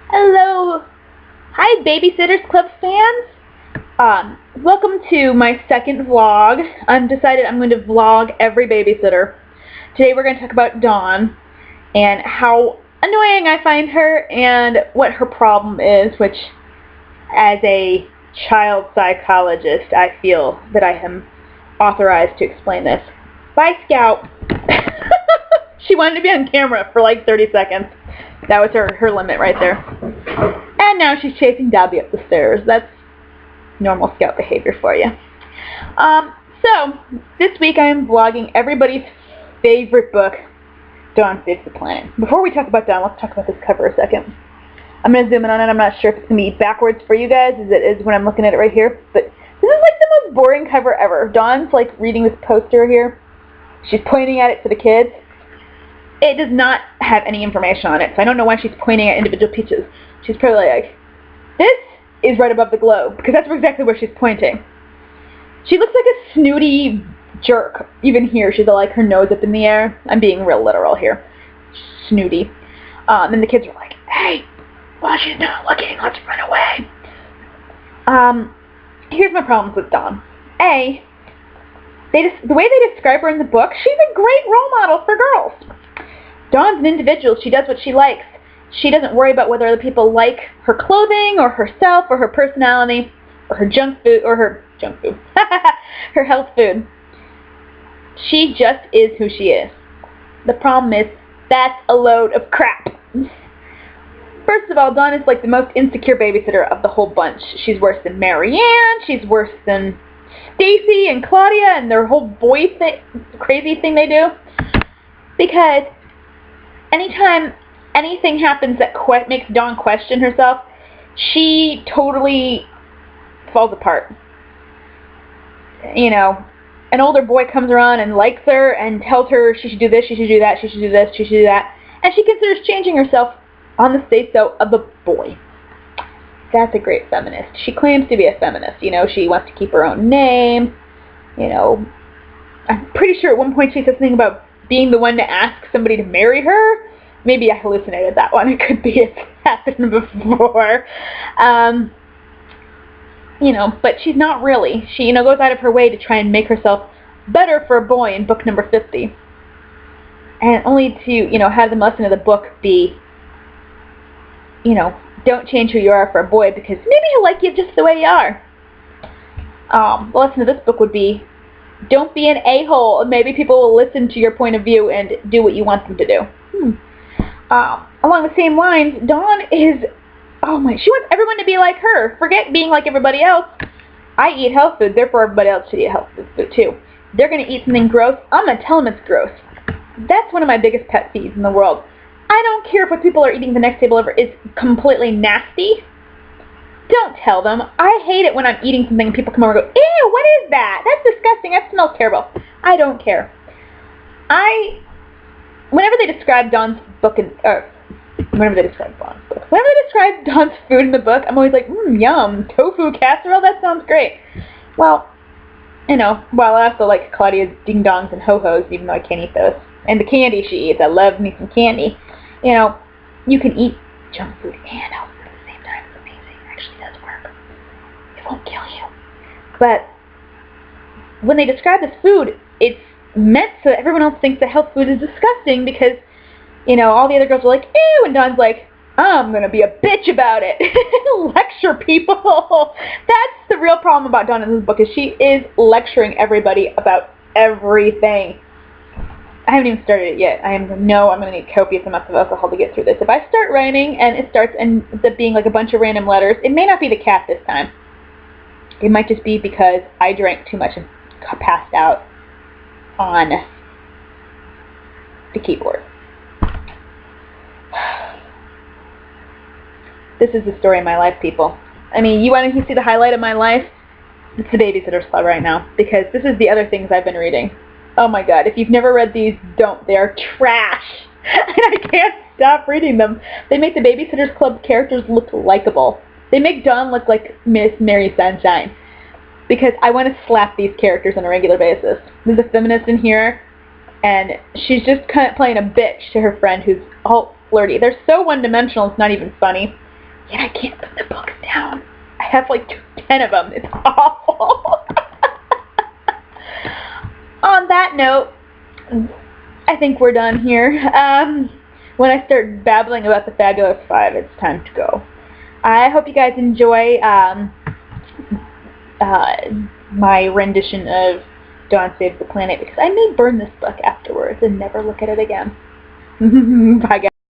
Hello! Hi, Babysitters Club fans! Welcome to my second vlog. I've decided I'm going to vlog every babysitter. Today we're going to talk about Dawn and how annoying I find her and what her problem is, which as a child psychologist I feel that I am authorized to explain this. Bye, Scout! She wanted to be on camera for like 30 seconds. That was her limit right there. And now she's chasing Dobby up the stairs. That's normal Scout behavior for you. So, this week I am vlogging everybody's favorite book, Dawn Saves the Planet. Before we talk about Dawn, let's talk about this cover a second. I'm going to zoom in on it. I'm not sure if it's going to be backwards for you guys as it is when I'm looking at it right here. But this is like the most boring cover ever. Dawn's like reading this poster here. She's pointing at it to the kids. It does not have any information on it, so I don't know why she's pointing at individual pictures. She's probably like, this is right above the globe, because that's exactly where she's pointing. She looks like a snooty jerk. Even here, she's like her nose up in the air. I'm being real literal here. Snooty. And the kids are like, hey, while she's not looking, let's run away. Here's my problems with Dawn. A, the way they describe her in the book, she's a great role model for girls. Dawn's an individual. She does what she likes. She doesn't worry about whether other people like her clothing or herself or her personality or her junk food or her her health food. She just is who she is. The problem is that's a load of crap. First of all, Dawn is like the most insecure babysitter of the whole bunch. She's worse than Marianne. She's worse than Stacy and Claudia and their whole boy crazy thing they do. Because anytime anything happens that makes Dawn question herself, she totally falls apart. You know, an older boy comes around and likes her and tells her she should do this, she should do that, she should do this, she should do that, and she considers changing herself on the say-so of a boy. That's a great feminist. She claims to be a feminist. You know, she wants to keep her own name. You know, I'm pretty sure at one point she said something about being the one to ask somebody to marry her. Maybe I hallucinated that one. It could be it's happened before. You know, but she's not really. She, goes out of her way to try and make herself better for a boy in book number 50. And only to, have the lesson of the book be, don't change who you are for a boy because maybe he'll like you just the way you are. The lesson of this book would be, don't be an a-hole. Maybe people will listen to your point of view and do what you want them to do. Along the same lines, Dawn is, she wants everyone to be like her. Forget being like everybody else. I eat health food, therefore everybody else should eat health food too. They're going to eat something gross. I'm going to tell them it's gross. That's one of my biggest pet peeves in the world. I don't care if what people are eating at the next table over is completely nasty. Don't tell them. I hate it when I'm eating something and people come over and go, ew, what is that? That's disgusting. That smells terrible. I don't care. Whenever they describe Dawn's book, whenever they describe Dawn's food in the book, I'm always like, yum, tofu casserole, that sounds great. Well, while I also like Claudia's ding-dongs and ho-hos, even though I can't eat those. And the candy she eats, I love me some candy. You can eat junk food and health food at the same time. It's amazing. It actually does work. It won't kill you. But when they describe this food, it's meant so that everyone else thinks that health food is disgusting because, all the other girls are like, ew, and Dawn's like, I'm going to be a bitch about it. Lecture people. That's the real problem about Dawn in this book is she is lecturing everybody about everything. I haven't even started it yet. I'm going to need copious amounts of alcohol to get through this. If I start writing and it starts and ends up being like a bunch of random letters, it may not be the cat this time. It might just be because I drank too much and passed out on the keyboard. This is the story of my life, people. I mean, you want to see the highlight of my life? It's the Babysitter's Club right now, because this is the other things I've been reading. Oh my god, if you've never read these, don't. They are trash. And I can't stop reading them. They make the Babysitter's Club characters look likable. They make Dawn look like Miss Mary Sunshine. Because I want to slap these characters on a regular basis. There's a feminist in here, and she's just kind of playing a bitch to her friend who's all flirty. They're so one-dimensional, it's not even funny. yet I can't put the books down. I have like 10 of them. It's awful. On that note, I think we're done here. When I start babbling about the Fabulous Five, it's time to go. I hope you guys enjoy my rendition of Dawn Saves the Planet, because I may burn this book afterwards and never look at it again. Bye, guys.